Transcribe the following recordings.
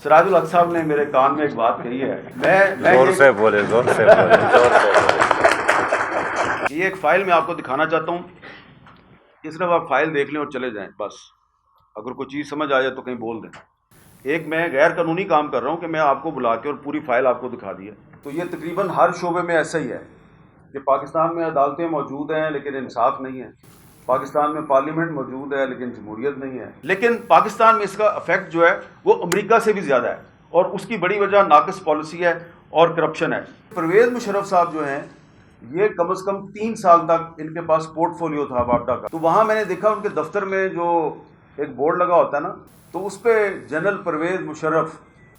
سراج الحق صاحب نے میرے کان میں ایک بات کہی ہے، میں زور سے بولے یہ ایک فائل میں آپ کو دکھانا چاہتا ہوں، اس طرح آپ فائل دیکھ لیں اور چلے جائیں، بس اگر کوئی چیز سمجھ آ جائے تو کہیں بول دیں۔ ایک میں غیر قانونی کام کر رہا ہوں کہ میں آپ کو بلا کے اور پوری فائل آپ کو دکھا دی ہے، تو یہ تقریباً ہر شعبے میں ایسا ہی ہے کہ پاکستان میں عدالتیں موجود ہیں لیکن انصاف نہیں ہے، پاکستان میں پارلیمنٹ موجود ہے لیکن جمہوریت نہیں ہے، لیکن پاکستان میں اس کا افیکٹ جو ہے وہ امریکہ سے بھی زیادہ ہے، اور اس کی بڑی وجہ ناقص پالیسی ہے اور کرپشن ہے۔ پرویز مشرف صاحب جو ہیں، یہ کم از کم 3 سال تک ان کے پاس پورٹ فولیو تھا وابڈا کا، تو وہاں میں نے دیکھا ان کے دفتر میں جو ایک بورڈ لگا ہوتا ہے نا، تو اس پہ جنرل پرویز مشرف،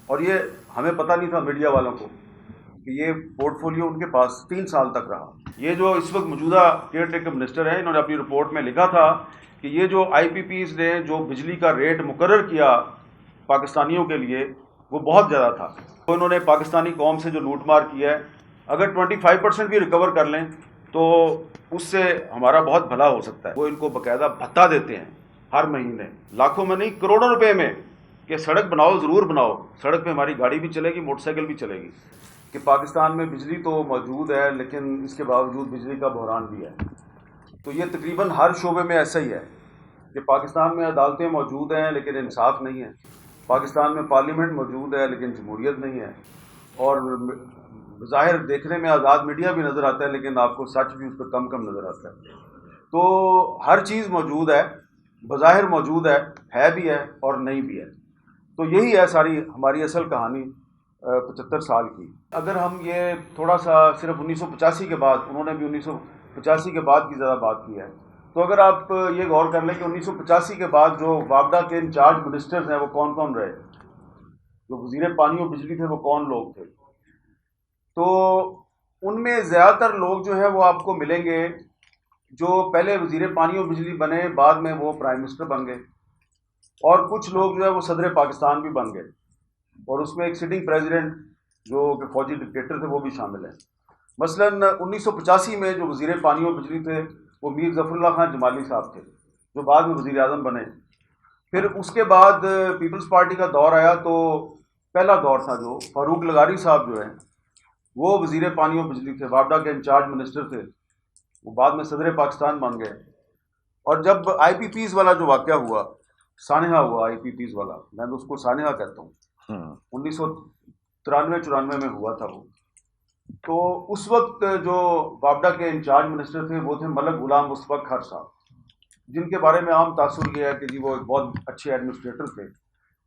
اور یہ ہمیں پتہ نہیں تھا میڈیا والوں کو کہ یہ پورٹ فولیو ان کے پاس 3 سال تک رہا۔ یہ جو اس وقت موجودہ کیئر ٹیکر منسٹر ہیں، انہوں نے اپنی رپورٹ میں لکھا تھا کہ یہ جو آئی پی پیز نے جو بجلی کا ریٹ مقرر کیا پاکستانیوں کے لیے وہ بہت زیادہ تھا، تو انہوں نے پاکستانی قوم سے جو لوٹ مار کیا ہے، اگر 25% بھی ریکور کر لیں تو اس سے ہمارا بہت بھلا ہو سکتا ہے۔ وہ ان کو باقاعدہ بھتہ دیتے ہیں ہر مہینے، لاکھوں میں نہیں کروڑوں روپے میں، کہ سڑک بناؤ، ضرور بناؤ، سڑک پہ ہماری گاڑی بھی چلے گی، موٹر سائیکل بھی چلے گی، کہ پاکستان میں بجلی تو موجود ہے لیکن اس کے باوجود بجلی کا بحران بھی ہے۔ تو یہ تقریباً ہر شعبے میں ایسا ہی ہے کہ پاکستان میں عدالتیں موجود ہیں لیکن انصاف نہیں ہے، پاکستان میں پارلیمنٹ موجود ہے لیکن جمہوریت نہیں ہے، اور ظاہر دیکھنے میں آزاد میڈیا بھی نظر آتا ہے لیکن آپ کو سچ بھی اس پہ کم کم نظر آتا ہے۔ تو ہر چیز موجود ہے، بظاہر موجود ہے بھی ہے اور نہیں بھی ہے۔ تو یہی ہے ساری ہماری اصل کہانی 75 سال کی۔ اگر ہم یہ تھوڑا سا صرف 1985 کے بعد، انہوں نے بھی 1985 کے بعد کی زیادہ بات کی ہے، تو اگر آپ یہ غور کر لیں کہ 1985 کے بعد جو وابڈا کے انچارج منسٹرز ہیں وہ کون کون رہے، جو وزیر پانی و بجلی تھے وہ کون لوگ تھے، تو ان میں زیادہ تر لوگ جو ہیں وہ آپ کو ملیں گے جو پہلے وزیر پانی و بجلی بنے، بعد میں وہ پرائم منسٹر بن گئے، اور کچھ لوگ جو ہے وہ صدر پاکستان بھی بن گئے، اور اس میں ایک سٹنگ پریزیڈنٹ جو کہ فوجی ڈکٹیٹر تھے وہ بھی شامل ہیں۔ مثلاً 1985 میں جو وزیر پانی و بجلی تھے وہ میر ظفر اللہ خان جمالی صاحب تھے، جو بعد میں وزیر اعظم بنے۔ پھر اس کے بعد پیپلز پارٹی کا دور آیا، تو پہلا دور تھا جو فاروق لغاری صاحب جو ہیں وہ وزیر پانی و بجلی تھے، وابڈا کے انچارج منسٹر تھے، وہ بعد میں صدر پاکستان بن گئے۔ اور جب آئی پی پیز والا جو واقعہ ہوا، سانحہ ہوا آئی پی پیز والا، میں تو اس کو سانحہ کہتا ہوں، 1993-94 میں ہوا تھا وہ، تو اس وقت جو وابڈا کے انچارج منسٹر تھے وہ تھے ملک غلام مصطفیٰ کھر صاحب، جن کے بارے میں عام تاثر یہ ہے کہ جی وہ ایک بہت اچھے ایڈمنسٹریٹر تھے،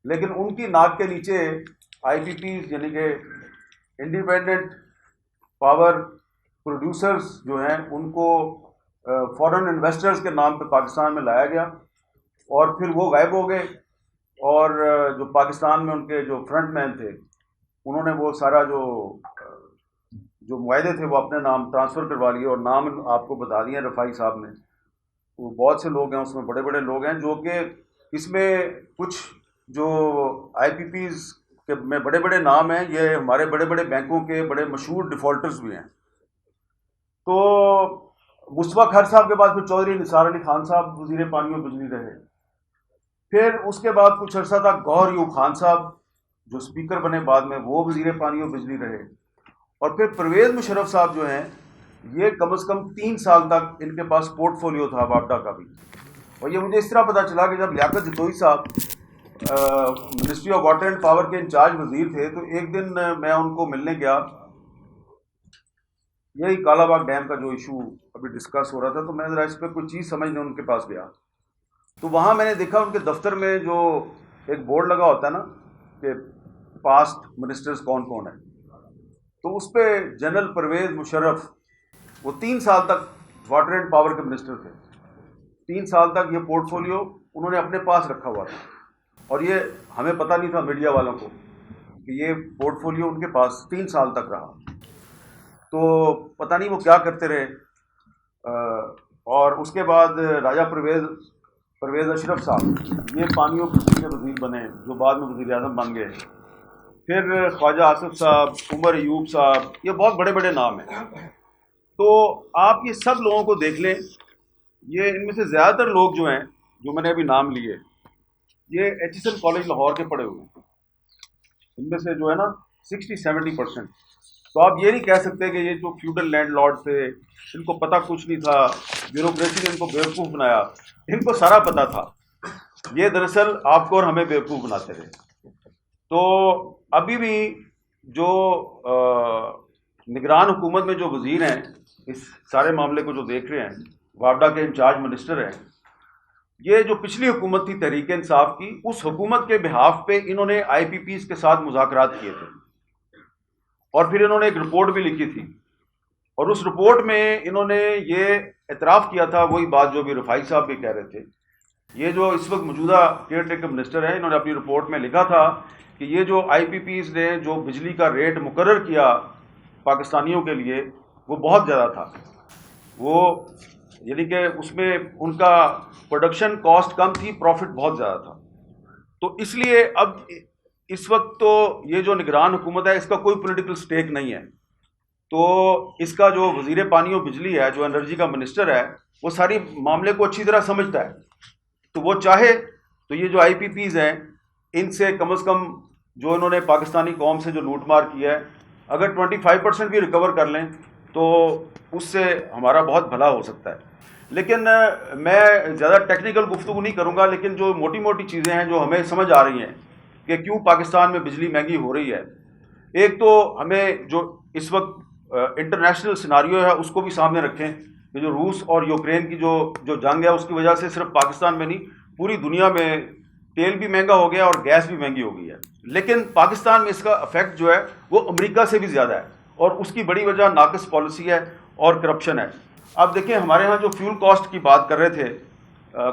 لیکن ان کی ناک کے نیچے آئی پی پیز یعنی کہ انڈیپینڈنٹ پاور پروڈیوسرز جو ہیں ان کو فورن انویسٹرز کے نام پہ پاکستان میں لایا گیا، اور پھر وہ غائب ہو گئے، اور جو پاکستان میں ان کے جو فرنٹ مین تھے انہوں نے وہ سارا جو معاہدے تھے وہ اپنے نام ٹرانسفر کروا لیے، اور نام آپ کو بتا دیے رفائی صاحب نے۔ وہ بہت سے لوگ ہیں اس میں، بڑے بڑے لوگ ہیں، جو کہ اس میں کچھ جو آئی پی پیز کے میں بڑے بڑے نام ہیں، یہ ہمارے بڑے بڑے بینکوں کے بڑے مشہور ڈیفالٹرز بھی ہیں۔ تو مصطفیٰ کھر صاحب کے بعد پھر چودھری نثار علی خان صاحب وزیر پانی و بجلی رہے، پھر اس کے بعد کچھ عرصہ تک گوہر ایوب خان صاحب جو اسپیکر بنے بعد میں وہ وزیر پانی و بجلی رہے، اور پھر پرویز مشرف صاحب جو ہیں یہ کم از کم 3 سال تک ان کے پاس پورٹ فولیو تھا وابڈا کا بھی۔ اور یہ مجھے اس طرح پتہ چلا کہ جب لیاقت جتوئی صاحب ministry of water and power کے انچارج وزیر تھے، تو ایک دن میں ان کو ملنے گیا، یہی کالا باغ ڈیم کا جو ایشو ابھی ڈسکس ہو رہا تھا، تو میں ذرا اس پہ کوئی چیز سمجھنے ان کے پاس گیا، تو وہاں میں نے دیکھا ان کے دفتر میں جو ایک بورڈ لگا ہوتا ہے نا کہ پاسٹ منسٹرز کون کون ہیں، تو اس پہ جنرل پرویز مشرف، وہ 3 سال تک واٹر اینڈ پاور کے منسٹر تھے، 3 سال تک یہ پورٹ فولیو انہوں نے اپنے پاس رکھا ہوا تھا، اور یہ ہمیں پتہ نہیں تھا میڈیا والوں کو کہ یہ پورٹ فولیو ان کے پاس 3 سال تک رہا۔ تو پتہ نہیں وہ کیا کرتے رہے، اور اس کے بعد راجہ پرویز اشرف صاحب یہ پانی و بجلی کے وزیر بنے، جو بعد میں وزیر اعظم بن گئے۔ پھر خواجہ آصف صاحب، عمر ایوب صاحب، یہ بہت بڑے بڑے نام ہیں۔ تو آپ یہ سب لوگوں کو دیکھ لیں، یہ ان میں سے زیادہ تر لوگ جو ہیں جو میں نے ابھی نام لیے، یہ H S N college Lahore کے پڑھے ہوئے ہیں، ان میں سے جو ہے نا 60-70%. تو آپ یہ نہیں کہہ سکتے کہ یہ جو فیوڈل لینڈ لارڈ تھے ان کو پتہ کچھ نہیں تھا، بیوروکریسی نے ان کو بیوقوف بنایا. ان کو سارا پتہ تھا. یہ دراصل آپ کو اور ہمیں بیوقوف بناتے تھے. تو ابھی بھی جو نگران حکومت میں جو وزیر ہیں اس سارے معاملے کو جو دیکھ رہے ہیں، وابڈا کے انچارج منسٹر ہیں، یہ جو پچھلی حکومت تھی تحریک انصاف کی، اس حکومت کے بہاف پہ انہوں نے آئی پی پیز کے ساتھ مذاکرات کیے تھے، اور پھر انہوں نے ایک رپورٹ بھی لکھی تھی، اور اس رپورٹ میں انہوں نے یہ اعتراف کیا تھا، وہی بات جو بھی رفائی صاحب بھی کہہ رہے تھے. یہ جو اس وقت موجودہ کیئر ٹیکر منسٹر ہیں، انہوں نے اپنی رپورٹ میں لکھا تھا کہ یہ جو آئی پی پیز نے جو بجلی کا ریٹ مقرر کیا پاکستانیوں کے لیے وہ بہت زیادہ تھا. وہ یعنی کہ اس میں ان کا پروڈکشن کاسٹ کم تھی، پروفٹ بہت زیادہ تھا. تو اس لیے اب اس وقت تو یہ جو نگران حکومت ہے اس کا کوئی پولیٹیکل سٹیک نہیں ہے. تو اس کا جو وزیر پانی و بجلی ہے، جو انرجی کا منسٹر ہے، وہ ساری معاملے کو اچھی طرح سمجھتا ہے. تو وہ چاہے تو یہ جو آئی پی پیز ہیں ان سے کم از کم جو انہوں نے پاکستانی قوم سے جو لوٹ مار کیا ہے، اگر 25% بھی ریکور کر لیں تو اس سے ہمارا بہت بھلا ہو سکتا ہے. لیکن میں زیادہ ٹیکنیکل گفتگو نہیں کروں گا، لیکن جو موٹی موٹی چیزیں ہیں جو ہمیں سمجھ آ رہی ہیں کہ کیوں پاکستان میں بجلی مہنگی ہو رہی ہے. ایک تو ہمیں جو اس وقت انٹرنیشنل سیناریو ہے اس کو بھی سامنے رکھیں کہ جو روس اور یوکرین کی جو جنگ ہے اس کی وجہ سے صرف پاکستان میں نہیں پوری دنیا میں تیل بھی مہنگا ہو گیا اور گیس بھی مہنگی ہو گئی ہے. لیکن پاکستان میں اس کا افیکٹ جو ہے وہ امریکہ سے بھی زیادہ ہے، اور اس کی بڑی وجہ ناقص پالیسی ہے اور کرپشن ہے. اب دیکھیں ہمارے ہاں جو فیول کاسٹ کی بات کر رہے تھے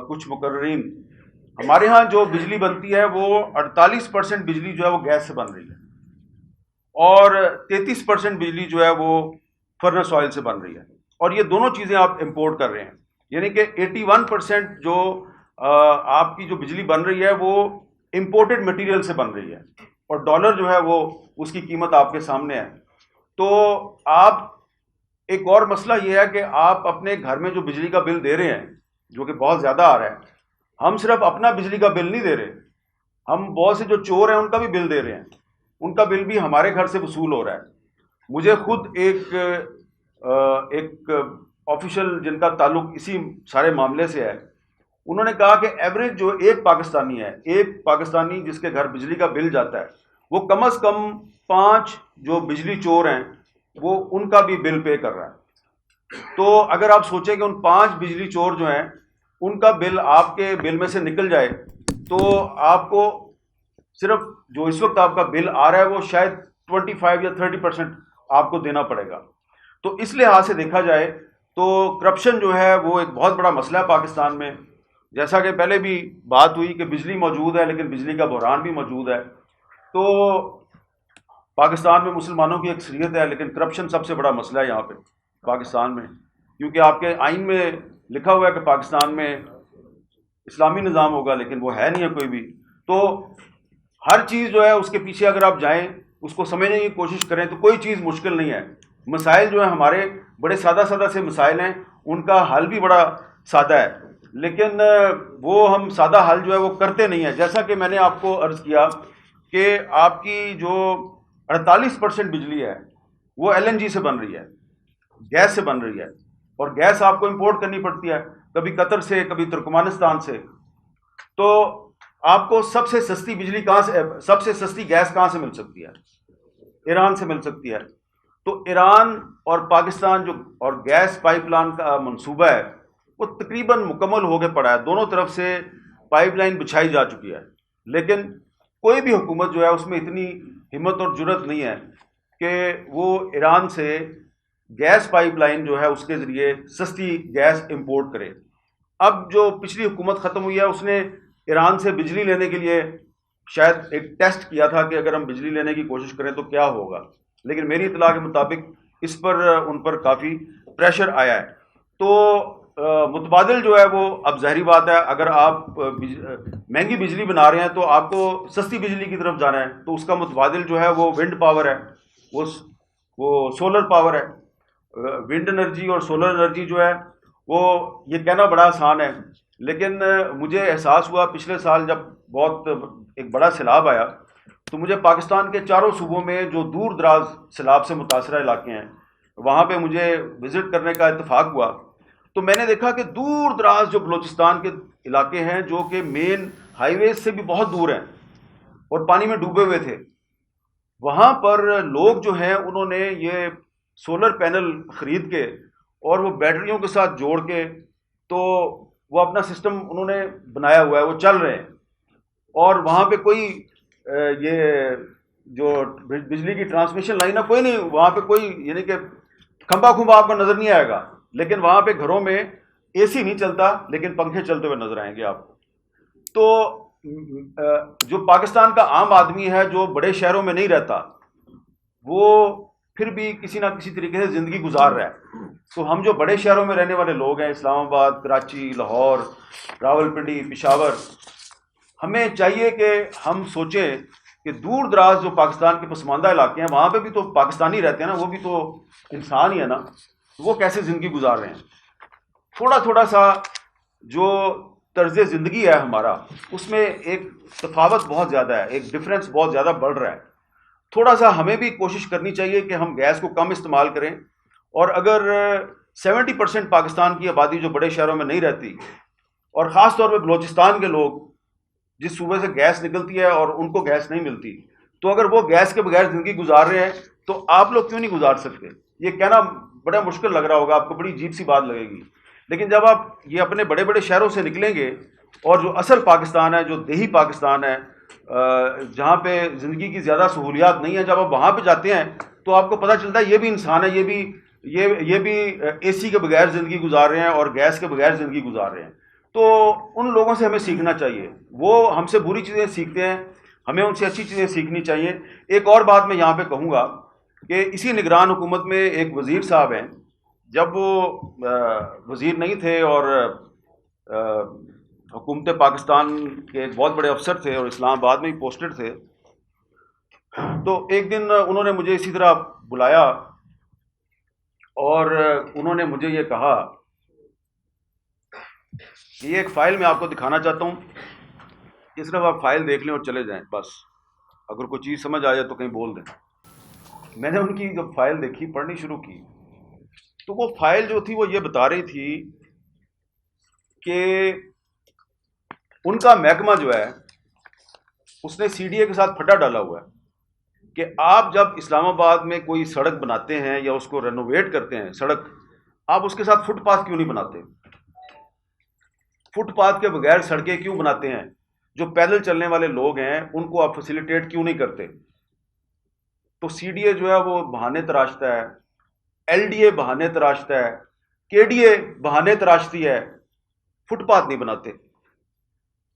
کچھ مقررین، ہمارے ہاں جو بجلی بنتی ہے وہ 48% بجلی جو ہے وہ گیس سے بن رہی ہے، اور 33% بجلی جو ہے وہ فرنس آئل سے بن رہی ہے. اور یہ دونوں چیزیں آپ امپورٹ کر رہے ہیں، یعنی کہ 81% جو آپ کی جو بجلی بن رہی ہے وہ امپورٹڈ مٹیریل سے بن رہی ہے، اور ڈالر جو ہے وہ اس کی قیمت آپ کے سامنے ہے. تو آپ ایک اور مسئلہ یہ ہے کہ آپ اپنے گھر میں جو بجلی کا بل دے رہے ہیں جو کہ بہت زیادہ آ رہا ہے، ہم صرف اپنا بجلی کا بل نہیں دے رہے، ہم بہت سے جو چور ہیں ان کا بھی بل دے رہے ہیں، ان کا بل بھی ہمارے گھر سے وصول ہو رہا ہے. مجھے خود ایک آفیشل جن کا تعلق اسی سارے معاملے سے ہے، انہوں نے کہا کہ ایوریج جو ایک پاکستانی جس کے گھر بجلی کا بل جاتا ہے وہ کم از کم 5 جو بجلی چور ہیں وہ ان کا بھی بل پے کر رہا ہے. تو اگر آپ سوچیں کہ ان 5 بجلی چور جو ہیں ان کا بل آپ کے بل میں سے نکل جائے تو آپ کو صرف جو اس وقت آپ کا بل آ رہا ہے وہ شاید 25 یا 30% آپ کو دینا پڑے گا. تو اس لحاظ سے دیکھا جائے تو کرپشن جو ہے وہ ایک بہت بڑا مسئلہ ہے پاکستان میں. جیسا کہ پہلے بھی بات ہوئی کہ بجلی موجود ہے لیکن بجلی کا بحران بھی موجود ہے. تو پاکستان میں مسلمانوں کی اکثریت ہے لیکن کرپشن سب سے بڑا مسئلہ ہے یہاں پہ پاکستان میں، کیونکہ آپ کے آئین میں لکھا ہوا ہے کہ پاکستان میں اسلامی نظام ہوگا لیکن وہ ہے نہیں ہے کوئی بھی. تو ہر چیز جو ہے اس کے پیچھے اگر آپ جائیں اس کو سمجھنے کی کوشش کریں تو کوئی چیز مشکل نہیں ہے. مسائل جو ہیں ہمارے بڑے سادہ سے مسائل ہیں، ان کا حل بھی بڑا سادہ ہے، لیکن وہ ہم سادہ حل جو ہے وہ کرتے نہیں ہیں. جیسا کہ میں نے آپ کو عرض کیا کہ آپ کی جو 48% بجلی ہے وہ ایل این جی سے بن رہی ہے، گیس سے بن رہی ہے، اور گیس آپ کو امپورٹ کرنی پڑتی ہے، کبھی قطر سے کبھی ترکمانستان سے. تو آپ کو سب سے سستی بجلی سب سے سستی گیس کہاں سے مل سکتی ہے؟ ایران سے مل سکتی ہے. تو ایران اور پاکستان جو اور گیس پائپ لائن کا منصوبہ ہے وہ تقریباً مکمل ہو کے پڑا ہے، دونوں طرف سے پائپ لائن بچھائی جا چکی ہے. لیکن کوئی بھی حکومت جو ہے اس میں اتنی ہمت اور جرت نہیں ہے کہ وہ ایران سے گیس پائپ لائن جو ہے اس کے ذریعے سستی گیس امپورٹ کرے. اب جو پچھلی حکومت ختم ہوئی ہے اس نے ایران سے بجلی لینے کے لیے شاید ایک ٹیسٹ کیا تھا کہ اگر ہم بجلی لینے کی کوشش کریں تو کیا ہوگا، لیکن میری اطلاع کے مطابق اس پر ان پر کافی پریشر آیا ہے. تو متبادل جو ہے وہ اب ظاہری بات ہے اگر آپ مہنگی بجلی بنا رہے ہیں تو آپ کو سستی بجلی کی طرف جانا ہے، تو اس کا متبادل جو ہے وہ ونڈ پاور ہے، وہ سولر پاور ہے. ونڈ انرجی اور سولر انرجی جو ہے وہ یہ کہنا بڑا آسان ہے، لیکن مجھے احساس ہوا پچھلے سال جب بہت ایک بڑا سیلاب آیا تو مجھے پاکستان کے چاروں صوبوں میں جو دور دراز سیلاب سے متاثرہ علاقے ہیں وہاں پہ مجھے وزٹ کرنے کا اتفاق ہوا، تو میں نے دیکھا کہ دور دراز جو بلوچستان کے علاقے ہیں جو کہ مین ہائی ویز سے بھی بہت دور ہیں اور پانی میں ڈوبے ہوئے تھے، وہاں پر لوگ جو ہیں انہوں نے یہ سولر پینل خرید کے اور وہ بیٹریوں کے ساتھ جوڑ کے تو وہ اپنا سسٹم انہوں نے بنایا ہوا ہے، وہ چل رہے ہیں، اور وہاں پہ کوئی یہ جو بجلی کی ٹرانسمیشن لائن ہے کوئی نہیں، وہاں پہ کوئی یعنی کہ کھمبا کھمبا آپ کو نظر نہیں آئے گا، لیکن وہاں پہ گھروں میں اے سی نہیں چلتا لیکن پنکھے چلتے ہوئے نظر آئیں گے آپ کو۔ تو جو پاکستان کا عام آدمی ہے جو بڑے شہروں میں نہیں رہتا، وہ پھر بھی کسی نہ کسی طریقے سے زندگی گزار رہا ہے۔ تو ہم جو بڑے شہروں میں رہنے والے لوگ ہیں، اسلام آباد، کراچی، لاہور، راولپنڈی، پشاور، ہمیں چاہیے کہ ہم سوچیں کہ دور دراز جو پاکستان کے پسماندہ علاقے ہیں وہاں پہ بھی تو پاکستانی رہتے ہیں نا، وہ بھی تو انسان ہی ہے نا، وہ کیسے زندگی گزار رہے ہیں۔ تھوڑا تھوڑا سا جو طرز زندگی ہے ہمارا، اس میں ایک تفاوت بہت زیادہ ہے، ایک ڈفرینس بہت زیادہ بڑھ رہا ہے۔ تھوڑا سا ہمیں بھی کوشش کرنی چاہیے کہ ہم گیس کو کم استعمال کریں، اور اگر 70% پاکستان کی آبادی جو بڑے شہروں میں نہیں رہتی، اور خاص طور پہ بلوچستان کے لوگ جس صوبے سے گیس نکلتی ہے اور ان کو گیس نہیں ملتی، تو اگر وہ گیس کے بغیر زندگی گزار رہے ہیں تو آپ لوگ کیوں نہیں گزار سکتے؟ یہ کہنا بڑا مشکل لگ رہا ہوگا آپ کو، بڑی عجیب سی بات لگے گی، لیکن جب آپ یہ اپنے بڑے بڑے شہروں سے نکلیں گے اور جو اصل پاکستان ہے، جو دیہی پاکستان ہے، جہاں پہ زندگی کی زیادہ سہولیات نہیں ہیں، جب آپ وہاں پہ جاتے ہیں تو آپ کو پتہ چلتا ہے یہ بھی انسان ہے، یہ بھی اے سی کے بغیر زندگی گزار رہے ہیں اور گیس کے بغیر زندگی گزار رہے ہیں۔ تو ان لوگوں سے ہمیں سیکھنا چاہیے، وہ ہم سے بری چیزیں سیکھتے ہیں، ہمیں ان سے اچھی چیزیں سیکھنی چاہیے۔ ایک اور بات میں یہاں پہ کہوں گا کہ اسی نگران حکومت میں ایک وزیر صاحب ہیں، جب وہ وزیر نہیں تھے اور حکومت پاکستان کے ایک بہت بڑے افسر تھے اور اسلام آباد میں ہی پوسٹڈ تھے، تو ایک دن انہوں نے مجھے اسی طرح بلایا اور انہوں نے مجھے یہ کہا کہ یہ ایک فائل میں آپ کو دکھانا چاہتا ہوں، کہ صرف آپ فائل دیکھ لیں اور چلے جائیں بس، اگر کوئی چیز سمجھ آ جائے تو کہیں بول دیں۔ میں نے ان کی جب فائل دیکھی، پڑھنی شروع کی، تو وہ فائل جو تھی وہ یہ بتا رہی تھی کہ ان کا محکمہ جو ہے اس نے سی ڈی اے کے ساتھ پھڈا ڈالا ہوا ہے کہ آپ جب اسلام آباد میں کوئی سڑک بناتے ہیں یا اس کو رینوویٹ کرتے ہیں سڑک، آپ اس کے ساتھ فٹ پاتھ کیوں نہیں بناتے؟ فٹ پاتھ کے بغیر سڑکیں کیوں بناتے ہیں؟ جو پیدل چلنے والے لوگ ہیں ان کو آپ فیسیلیٹیٹ کیوں نہیں کرتے؟ تو سی ڈی اے جو ہے وہ بہانے تراشتا ہے، ایل ڈی اے بہانے تراشتا ہے، کے ڈی اے بہانے تراشتی ہے، فٹ پاتھ نہیں بناتے۔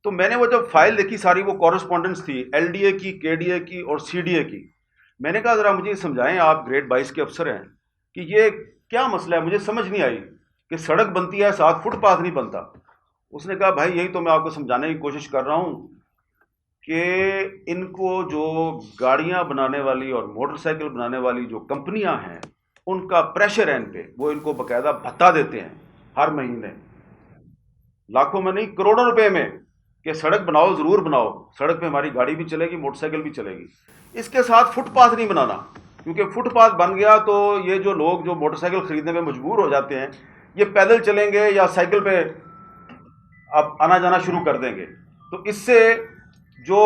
تو میں نے وہ جب فائل دیکھی، ساری وہ کورسپونڈنس تھی ایل ڈی اے کی، کے ڈی اے کی اور سی ڈی اے کی، میں نے کہا ذرا مجھے سمجھائیں، آپ گریڈ 22 کے افسر ہیں، کہ یہ کیا مسئلہ ہے؟ مجھے سمجھ نہیں آئی کہ سڑک بنتی ہے ساتھ فٹ پاتھ نہیں بنتا۔ اس نے کہا بھائی یہی تو میں آپ کو سمجھانے کی کوشش کر رہا ہوں کہ ان کو جو گاڑیاں بنانے والی اور موٹر سائیکل بنانے والی جو کمپنیاں ہیں ان کا پریشر ہے ان پہ، وہ ان کو باقاعدہ بھتہ دیتے ہیں ہر مہینے، لاکھوں میں نہیں کروڑوں روپے میں، کہ سڑک بناؤ، ضرور بناؤ، سڑک پہ ہماری گاڑی بھی چلے گی، موٹر سائیکل بھی چلے گی۔ اس کے ساتھ فٹ پاتھ نہیں بنانا، کیونکہ فٹ پاتھ بن گیا تو یہ جو لوگ جو موٹر سائیکل خریدنے میں مجبور ہو جاتے ہیں، یہ پیدل چلیں گے یا سائیکل پہ اب آنا جانا شروع کر دیں گے، تو اس سے جو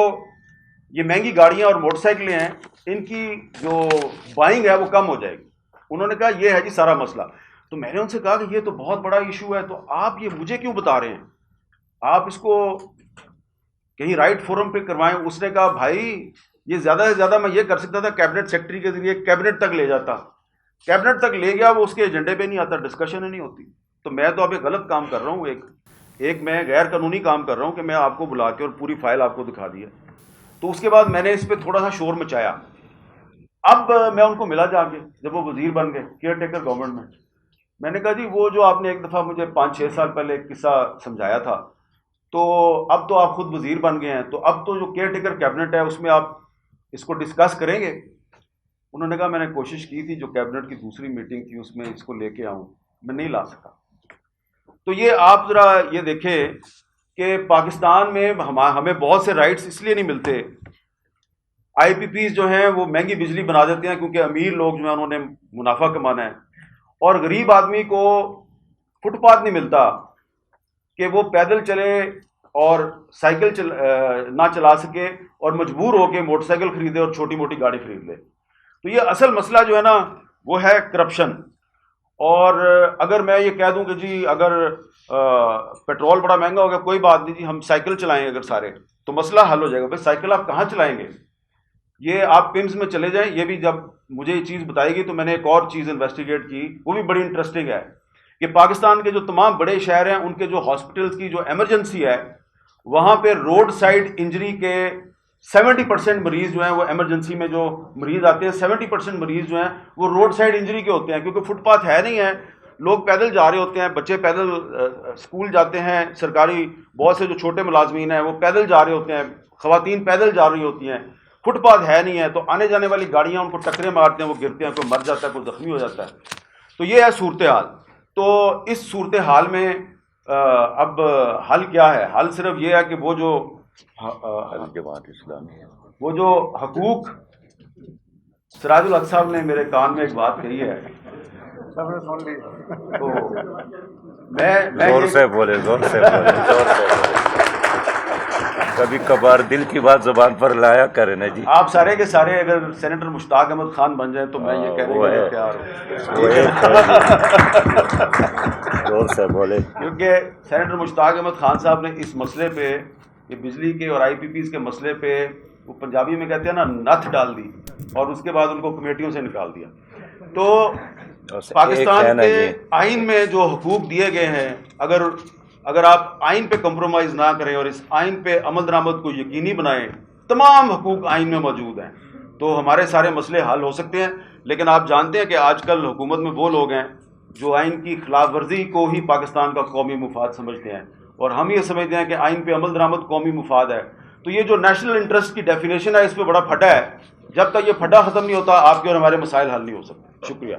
یہ مہنگی گاڑیاں اور موٹر سائیکلیں ہیں ان کی جو بائنگ ہے وہ کم ہو جائے گی۔ انہوں نے کہا یہ ہے جی سارا مسئلہ۔ تو میں نے ان سے کہا کہ یہ تو بہت بڑا ایشو ہے، تو آپ یہ مجھے کیوں بتا رہے ہیں؟ آپ اس کو کہیں رائٹ فورم پہ کروائیں۔ اس نے کہا بھائی یہ زیادہ سے زیادہ میں یہ کر سکتا تھا، کیبنٹ سیکرٹری کے ذریعے کیبنٹ تک لے جاتا، کیبنٹ تک لے گیا، وہ اس کے ایجنڈے پہ نہیں آتا، ڈسکشن ہی نہیں ہوتی۔ تو میں تو اب ایک غلط کام کر رہا ہوں، ایک میں غیر قانونی کام کر رہا ہوں کہ میں آپ کو بلا کے اور پوری فائل آپ کو دکھا دی ہے۔ تو اس کے بعد میں نے اس پہ تھوڑا سا شور مچایا۔ اب میں ان کو ملا جا کے، جب وہ وزیر بن گئے کیئر ٹیکر گورنمنٹ میں نے کہا جی وہ جو آپ نے ایک دفعہ مجھے 5-6 سال پہلے ایک قصہ سمجھایا تھا، تو اب تو آپ خود وزیر بن گئے ہیں، تو اب تو جو کیئر ٹیکر کیبنٹ ہے اس میں آپ اس کو ڈسکس کریں گے؟ انہوں نے کہا میں نے کوشش کی تھی، جو کیبنٹ کی دوسری میٹنگ تھی اس میں اس کو لے کے آؤں، میں نہیں لا سکا۔ تو یہ آپ ذرا یہ دیکھیں کہ پاکستان میں ہمیں بہت سے رائٹس اس لیے نہیں ملتے، آئی پی پیز جو ہیں وہ مہنگی بجلی بنا دیتے ہیں کیونکہ امیر لوگ جو ہیں انہوں نے منافع کمانا ہے، اور غریب آدمی کو فٹ پاتھ نہیں ملتا کہ وہ پیدل چلے اور سائیکل نہ چلا سکے اور مجبور ہو کے موٹر سائیکل خریدے اور چھوٹی موٹی گاڑی خرید لے. تو یہ اصل مسئلہ جو ہے نا وہ ہے کرپشن. اور اگر میں یہ کہہ دوں کہ جی اگر پیٹرول بڑا مہنگا ہوگا کوئی بات نہیں جی ہم سائیکل چلائیں اگر سارے تو مسئلہ حل ہو جائے گا. بھائی سائیکل آپ کہاں چلائیں گے؟ یہ آپ پمس میں چلے جائیں. یہ بھی جب مجھے یہ چیز بتائی گئی تو میں نے ایک اور چیز انویسٹیگیٹ کی، وہ بھی بڑی انٹرسٹنگ ہے کہ پاکستان کے جو تمام بڑے شہر ہیں ان کے جو ہاسپٹلس کی جو ایمرجنسی ہے وہاں پہ روڈ سائڈ انجری کے 70% مریض جو ہیں وہ ایمرجنسی میں جو مریض آتے ہیں 70% مریض جو ہیں وہ روڈ سائڈ انجری کے ہوتے ہیں، کیونکہ فٹ پاتھ ہے نہیں ہے، لوگ پیدل جا رہے ہوتے ہیں، بچے پیدل اسکول جاتے ہیں، سرکاری بہت سے جو چھوٹے ملازمین ہیں وہ پیدل جا رہے ہوتے ہیں، خواتین پیدل جا رہی ہوتی ہیں، فٹ پاتھ ہے نہیں ہے تو آنے جانے والی گاڑیاں ان کو ٹکریں مارتے ہیں، وہ گرتے ہیں، کوئی مر جاتا ہے، کوئی زخمی ہو جاتا ہے. تو یہ ہے صورتحال. تو اس صورتحال میں اب حل کیا ہے؟ حل صرف یہ ہے کہ وہ جو جماعت اسلامی ہے وہ جو حقوق سراج الحق صاحب نے میرے کان میں ایک بات کہی ہے سب نے سن لی. تو میں زور سے بولے کبھی کبھار دل کی بات زبان پر لایا کرے نا جی. آپ سارے کے سارے اگر سینیٹر مشتاق احمد خان بن جائیں تو میں یہ کہنے کے لیے تیار ہوں. زور سے بولے کیونکہ سینیٹر مشتاق احمد خان صاحب نے اس مسئلے پہ، یہ بجلی کے اور آئی پی پیز کے مسئلے پہ، وہ پنجابی میں کہتے ہیں نا نتھ ڈال دی اور اس کے بعد ان کو کمیٹیوں سے نکال دیا. تو پاکستان کے آئین میں جو حقوق دیے گئے ہیں اگر آپ آئین پہ کمپرومائز نہ کریں اور اس آئین پہ عمل درآمد کو یقینی بنائیں، تمام حقوق آئین میں موجود ہیں تو ہمارے سارے مسئلے حل ہو سکتے ہیں. لیکن آپ جانتے ہیں کہ آج کل حکومت میں وہ لوگ ہیں جو آئین کی خلاف ورزی کو ہی پاکستان کا قومی مفاد سمجھتے ہیں، اور ہم یہ سمجھتے ہیں کہ آئین پہ عمل درآمد قومی مفاد ہے. تو یہ جو نیشنل انٹرسٹ کی ڈیفینیشن ہے اس پہ بڑا پھٹا ہے. جب تک یہ پھٹا ختم نہیں ہوتا آپ کے اور ہمارے مسائل حل نہیں ہو سکتے. شکریہ.